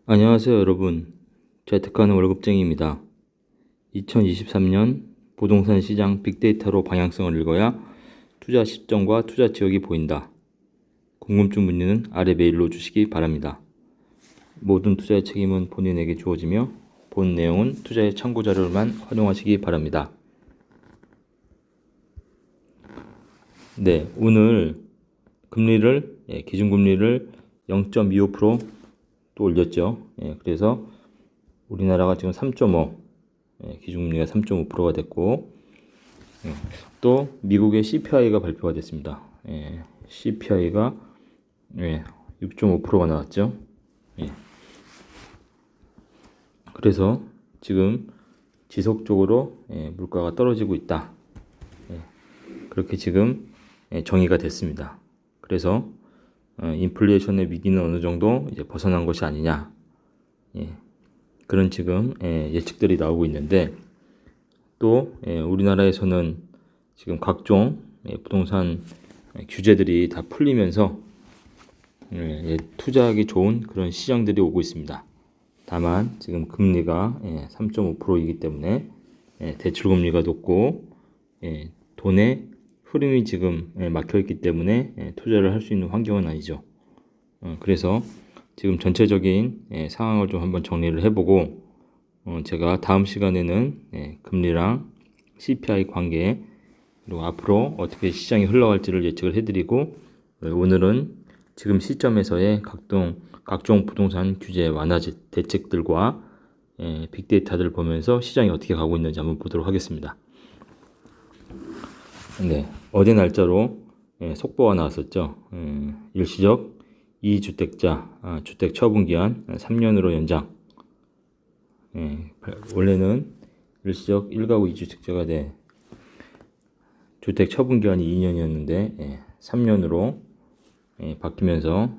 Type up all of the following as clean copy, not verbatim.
안녕하세요 여러분, 재테크하는 월급쟁이입니다. 2023년 부동산 시장 빅데이터로 방향성을 읽어야 투자 시점과 투자 지역이 보인다. 궁금증 문의는 아래 메일로 주시기 바랍니다. 모든 투자의 책임은 본인에게 주어지며 본 내용은 투자의 참고 자료로만 활용하시기 바랍니다. 네, 오늘 금리를 기준금리를 0.25% 또 올렸죠. 그래서 우리나라가 지금 3.5, 기준금리가 3.5%가 됐고, 또 미국의 CPI가 발표가 됐습니다. CPI가 6.5%가 나왔죠. 그래서 지금 지속적으로 물가가 떨어지고 있다. 그렇게 지금 정의가 됐습니다. 그래서 인플레이션의 위기는 어느 정도 이제 벗어난 것이 아니냐, 그런 지금 예측들이 나오고 있는데, 또 우리나라에서는 지금 각종 부동산 규제들이 다 풀리면서 투자하기 좋은 그런 시장들이 오고 있습니다. 다만 지금 금리가 3.5%이기 때문에 대출금리가 높고 돈의 흐름이 지금 막혀있기 때문에 투자를 할 수 있는 환경은 아니죠. 그래서 지금 전체적인 상황을 좀 한번 정리를 해보고, 제가 다음 시간에는 금리랑 CPI 관계, 그리고 앞으로 어떻게 시장이 흘러갈지를 예측을 해드리고, 오늘은 지금 시점에서의 각종 부동산 규제 완화 대책들과 빅데이터들을 보면서 시장이 어떻게 가고 있는지 한번 보도록 하겠습니다. 네, 어제 날짜로 속보가 나왔었죠. 일시적 2주택자 주택 처분기한 3년으로 연장. 원래는 일시적 1가구 2주택자가 주택 처분기한이 2년이었는데 3년으로 바뀌면서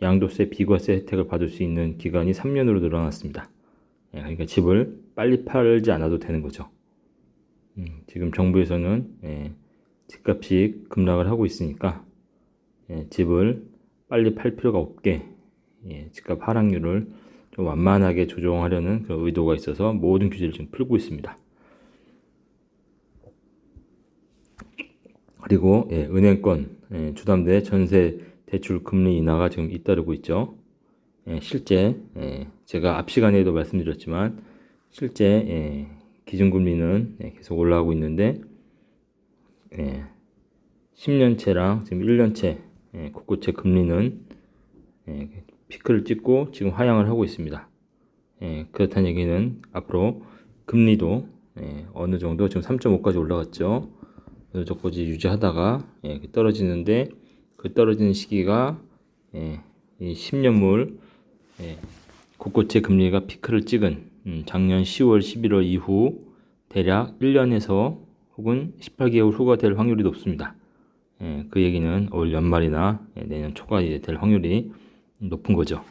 양도세, 비과세 혜택을 받을 수 있는 기간이 3년으로 늘어났습니다. 그러니까 집을 빨리 팔지 않아도 되는 거죠. 지금 정부에서는 집값이 급락을 하고 있으니까 집을 빨리 팔 필요가 없게 집값 하락률을 좀 완만하게 조정하려는 그 의도가 있어서 모든 규제를 지금 풀고 있습니다. 그리고 은행권 주담대 전세 대출 금리 인하가 지금 잇따르고 있죠. 실제 제가 앞 시간에도 말씀드렸지만 실제 기준금리는 계속 올라가고 있는데 10년채랑 지금 1년채 국고채 금리는 피크를 찍고 지금 하향을 하고 있습니다. 그렇다는 얘기는 앞으로 금리도 어느 정도 지금 3.5까지 올라갔죠. 어느 정도까지 유지하다가 떨어지는데, 그 떨어지는 시기가 이 10년물 국고채 금리가 피크를 찍은 작년 10월, 11월 이후 대략 1년에서 혹은 18개월 후가 될 확률이 높습니다. 그 얘기는 올 연말이나 내년 초가 이제 될 확률이 높은 거죠.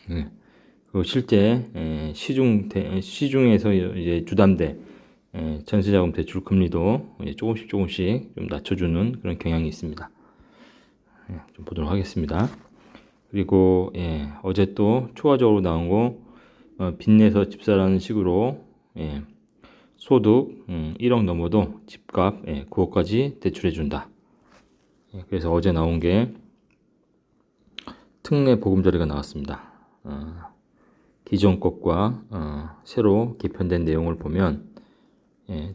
그리고 실제 시중에서 이제 주담대 전세자금 대출 금리도 이제 조금씩 좀 낮춰주는 그런 경향이 있습니다. 좀 보도록 하겠습니다. 그리고 어제 또 추가적으로 나온 거 빚내서 집사라는 식으로 소득 1억 넘어도 집값 9억까지 대출해준다. 그래서 어제 나온 게 특례 보금자리가 나왔습니다. 기존 것과 새로 개편된 내용을 보면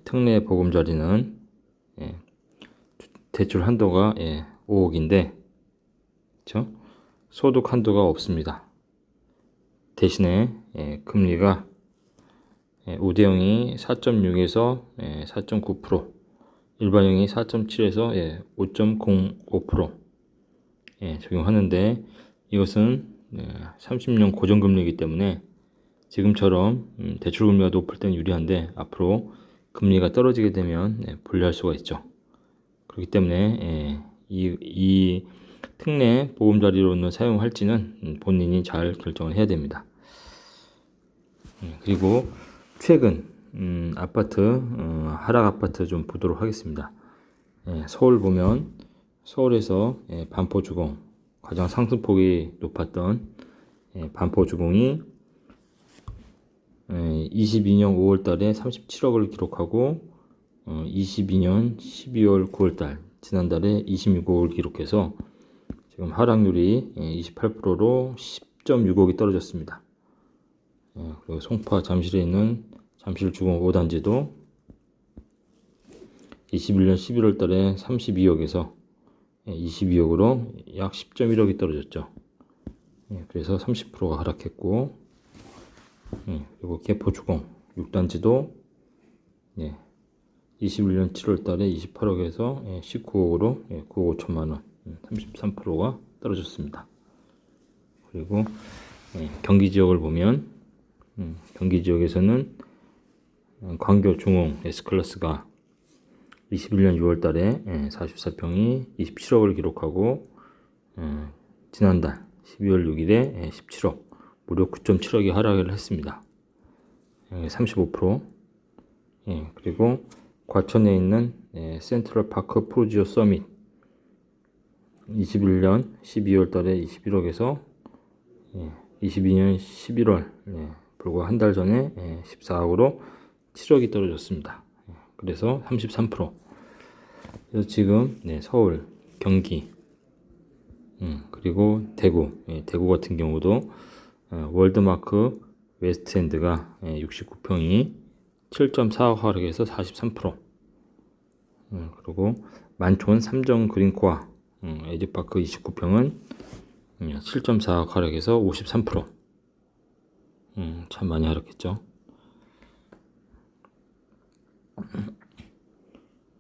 특례 보금자리는 대출 한도가 5억인데 그렇죠? 소득 한도가 없습니다. 대신에 금리가 우대형이 4.6에서 4.9%, 일반형이 4.7에서 5.05% 적용하는데, 이것은 30년 고정금리이기 때문에 지금처럼 대출금리가 높을 때는 유리한데, 앞으로 금리가 떨어지게 되면 불리할 수가 있죠. 그렇기 때문에 이 특례 보금자리로는 사용할지는 본인이 잘 결정을 해야 됩니다. 그리고 최근 아파트 하락 아파트 좀 보도록 하겠습니다. 서울 보면 서울에서 반포주공 가장 상승폭이 높았던 반포 주공이 22년 5월 달에 37억을 기록하고 22년 12월 9월 달 지난달에 26억을 기록해서 지금 하락률이 28%로 10.6억이 떨어졌습니다. 그리고 송파 잠실에 있는 잠실 주공 5단지도 21년 11월 달에 32억에서 22억으로 약 10.1억이 떨어졌죠. 그래서 30%가 하락했고, 그리고 개포 주공 6단지도 21년 7월 달에 28억에서 19억으로 9억 5천만 원, 33%가 떨어졌습니다. 그리고 경기 지역을 보면 경기 지역에서는 광교 중흥 S클래스가 21년 6월 달에 44평이 27억을 기록하고 지난달 12월 6일에 17억, 무려 9.7억이 하락을 했습니다. 35%. 그리고 과천에 있는 센트럴 파크 프로지오 서밋 21년 12월 달에 21억에서 22년 11월 불과 한 달 전에 14억으로 7억이 떨어졌습니다. 그래서 33%. 그래서 지금 서울, 경기, 그리고 대구, 대구 같은 경우도 월드마크 웨스트엔드가 69평이 7.4억 하락해서 43%. 그리고 만촌 삼정 그린코아 에듀파크 29평은 7.4억 하락해서 53%. 참 많이 하락했죠.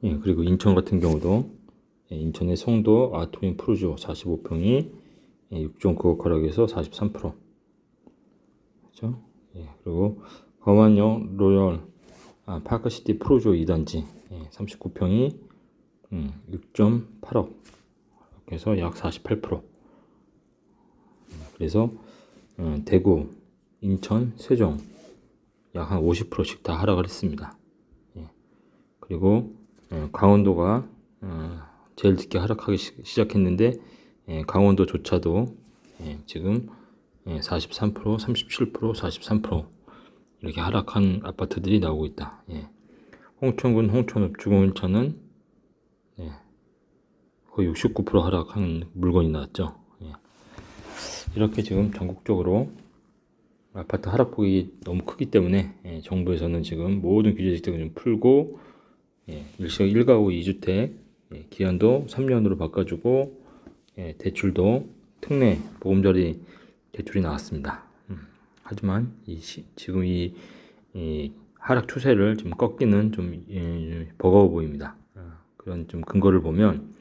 그리고 인천 같은 경우도 인천의 송도 아토인 프루지오 45평이 6.9억 하락해서 43%. 그렇죠? 그리고 검안역 로열 파크시티 프루지오 2단지 39평이 6.8억 그래서 약 48%. 그래서 대구, 인천, 세종 약 한 50%씩 다 하락을 했습니다. 그리고 강원도가 제일 늦게 하락하기 시작했는데 강원도조차도 지금 43%, 37%, 43% 이렇게 하락한 아파트들이 나오고 있다. 홍천군 홍천읍 주공일차는 거의 69% 하락한 물건이 나왔죠. 이렇게 지금 전국적으로 아파트 하락폭이 너무 크기 때문에 정부에서는 지금 모든 규제 정책을 좀 풀고 일시적 1가구 2주택 기한도 3년으로 바꿔주고 대출도 특례 보금자리 대출이 나왔습니다. 하지만 지금 이 하락 추세를 좀 꺾기는 좀 버거워 보입니다. 그런 좀 근거를 보면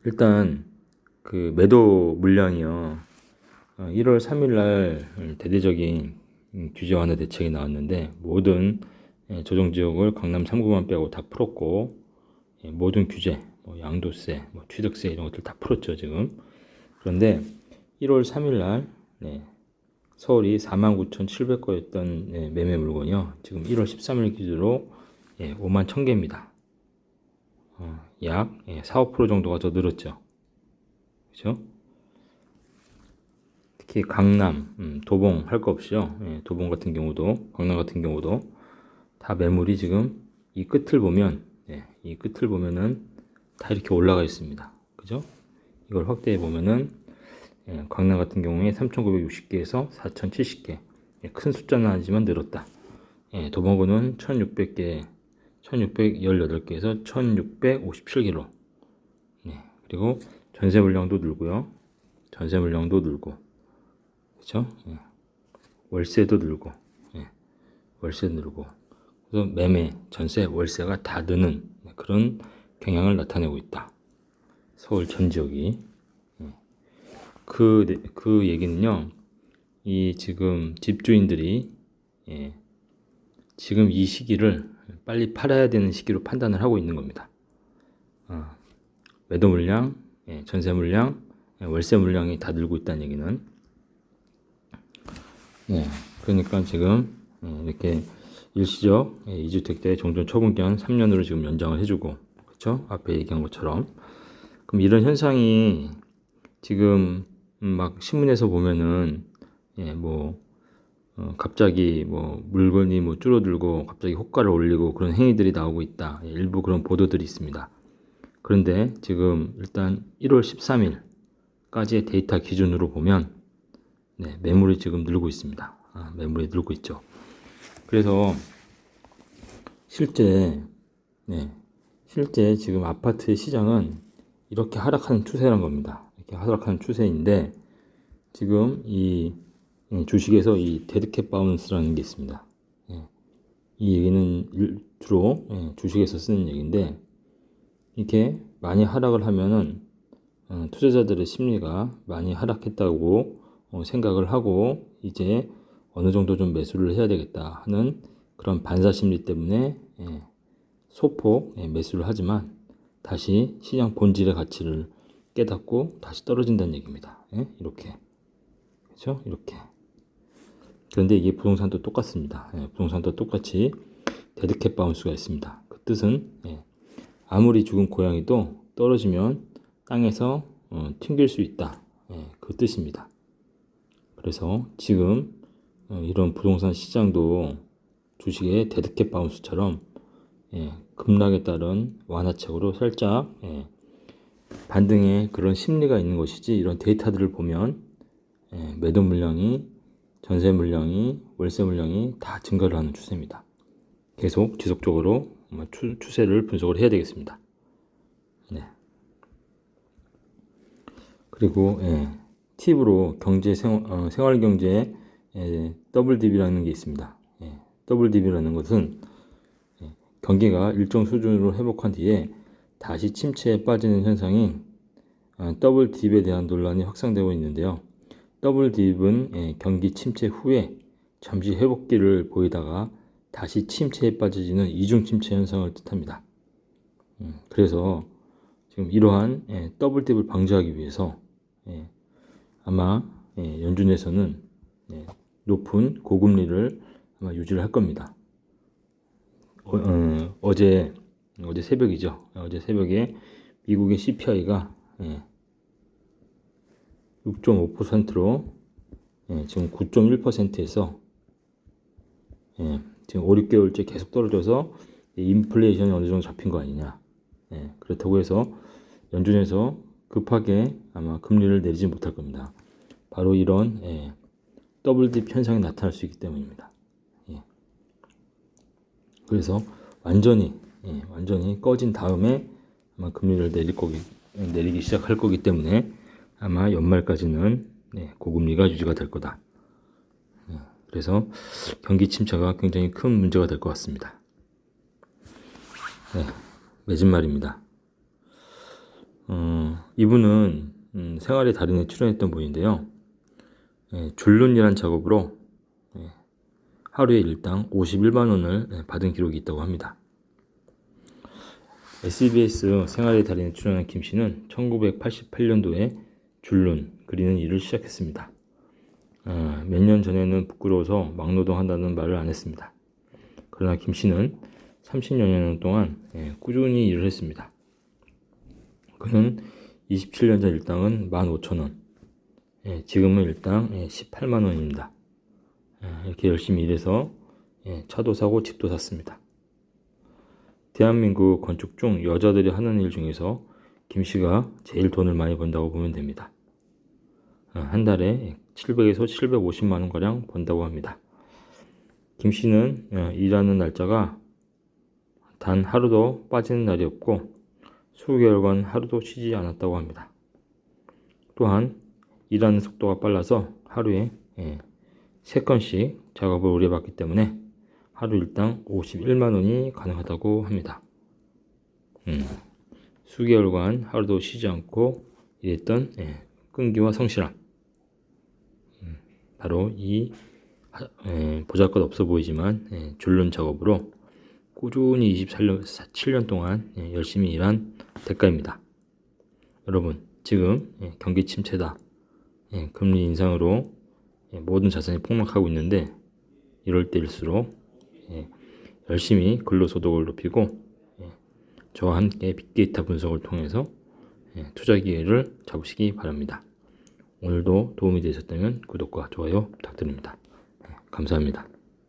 일단 그 매도 물량이요 1월 3일 날 대대적인 규제 완화 대책이 나왔는데 모든 조정지역을 강남 3구만 빼고 다 풀었고 모든 규제 양도세 취득세 이런 것들 다 풀었죠 지금. 그런데 1월 3일 날 서울이 49,700건였던 매매 물건이요 지금 1월 13일 기준으로 5만 1,000개입니다. 약 4~5% 정도가 더 늘었죠. 그렇죠? 특히 강남, 도봉 할 거 없이요. 도봉 같은 경우도, 강남 같은 경우도 다 매물이 지금 이 끝을 보면, 이 끝을 보면은 다 이렇게 올라가 있습니다. 그죠? 이걸 확대해 보면은 강남 같은 경우에 3,960개에서 4,070개. 큰 숫자는 아니지만 늘었다. 도봉구는 1,600개, 1,618개에서 1,657개로. 그리고 전세 물량도 늘고요. 전세 물량도 늘고. 그렇죠? 월세도 늘고. 월세 늘고. 그래서 매매, 전세, 월세가 다 느는 그런 경향을 나타내고 있다. 서울 전 지역이. 그 얘기는요, 이 지금 집주인들이, 지금 이 시기를 빨리 팔아야 되는 시기로 판단을 하고 있는 겁니다. 매도 물량, 전세 물량, 월세 물량이 다 늘고 있다는 얘기는. 그러니까 지금 이렇게 일시적 2주택자의 종전 처분기한 3년으로 지금 연장을 해주고, 그렇죠? 앞에 얘기한 것처럼. 그럼 이런 현상이 지금 막 신문에서 보면은 갑자기 물건이 줄어들고 갑자기 호가를 올리고 그런 행위들이 나오고 있다. 일부 그런 보도들이 있습니다. 그런데 지금 일단 1월 13일까지의 데이터 기준으로 보면 매물이 지금 늘고 있습니다. 매물이 늘고 있죠. 그래서 실제 지금 아파트 시장은 이렇게 하락하는 추세란 겁니다. 이렇게 하락하는 추세인데 지금 이 주식에서 이 데드캣 바운스라는 게 있습니다. 이 얘기는 주로 주식에서 쓰는 얘기인데 이렇게 많이 하락을 하면은 투자자들의 심리가 많이 하락했다고 생각을 하고 이제 어느 정도 좀 매수를 해야 되겠다 하는 그런 반사 심리 때문에 소폭 매수를 하지만 다시 시장 본질의 가치를 깨닫고 다시 떨어진다는 얘기입니다. 이렇게. 그렇죠? 이렇게. 그런데 이게 부동산도 똑같습니다. 부동산도 똑같이 데드캣 바운스가 있습니다. 그 뜻은 아무리 죽은 고양이도 떨어지면 땅에서 튕길 수 있다. 그 뜻입니다. 그래서 지금 이런 부동산 시장도 주식의 데드캣 바운스처럼 급락에 따른 완화책으로 살짝 반등의 그런 심리가 있는 것이지 이런 데이터들을 보면 매도 물량이 전세 물량이 월세 물량이 다 증가를 하는 추세입니다. 계속 지속적으로 추세를 분석을 해야 되겠습니다. 그리고 팁으로 생활경제 WDB라는 게 있습니다. WDB라는 것은 경기가 일정 수준으로 회복한 뒤에 다시 침체에 빠지는 현상이 더블 딥에 대한 논란이 확산되고 있는데요. 더블 딥은 경기 침체 후에 잠시 회복기를 보이다가 다시 침체에 빠져지는 이중 침체 현상을 뜻합니다. 그래서 지금 이러한 더블 딥을 방지하기 위해서 아마 연준에서는 높은 고금리를 아마 유지를 할 겁니다. 어제 새벽이죠. 어제 새벽에 미국의 CPI가 6.5%로 지금 9.1%에서 지금 5, 6개월째 계속 떨어져서 인플레이션이 어느 정도 잡힌 거 아니냐. 그렇다고 해서 연준에서 급하게 아마 금리를 내리지 못할 겁니다. 바로 이런 더블 딥 현상이 나타날 수 있기 때문입니다. 그래서 완전히 꺼진 다음에 아마 금리를 내리기 시작할 거기 때문에 아마 연말까지는 고금리가 유지가 될 거다. 그래서 경기 침체가 굉장히 큰 문제가 될 것 같습니다. 맺은 말입니다. 이분은 생활의 달인에 출연했던 분인데요. 줄눈이란 작업으로 하루에 일당 51만 원을 받은 기록이 있다고 합니다. SBS 생활의 달인에 출연한 김 씨는 1988년도에 줄눈 그리는 일을 시작했습니다. 몇 년 전에는 부끄러워서 막노동한다는 말을 안 했습니다. 그러나 김 씨는 30여 년 동안 꾸준히 일을 했습니다. 그는 27년 전 일당은 15,000원, 지금은 일당 18만 원입니다. 이렇게 열심히 일해서 차도 사고 집도 샀습니다. 대한민국 건축 중 여자들이 하는 일 중에서 김 씨가 제일 돈을 많이 번다고 보면 됩니다. 한 달에 700에서 750만 원가량 번다고 합니다. 김 씨는 일하는 날짜가 단 하루도 빠지는 날이 없고 수개월간 하루도 쉬지 않았다고 합니다. 또한 일하는 속도가 빨라서 하루에 3건씩 작업을 오래 받기 때문에 하루 일당 51만 원이 가능하다고 합니다. 수개월간 하루도 쉬지 않고 일했던 끈기와 성실함, 바로 이 보잘것 없어 보이지만 줄눈 작업으로 꾸준히 27년 동안 열심히 일한 대가입니다. 여러분, 지금 경기 침체다, 금리 인상으로 모든 자산이 폭락하고 있는데 이럴 때일수록 열심히 근로소득을 높이고 저와 함께 빅데이터 분석을 통해서 투자 기회를 잡으시기 바랍니다. 오늘도 도움이 되셨다면 구독과 좋아요 부탁드립니다. 감사합니다.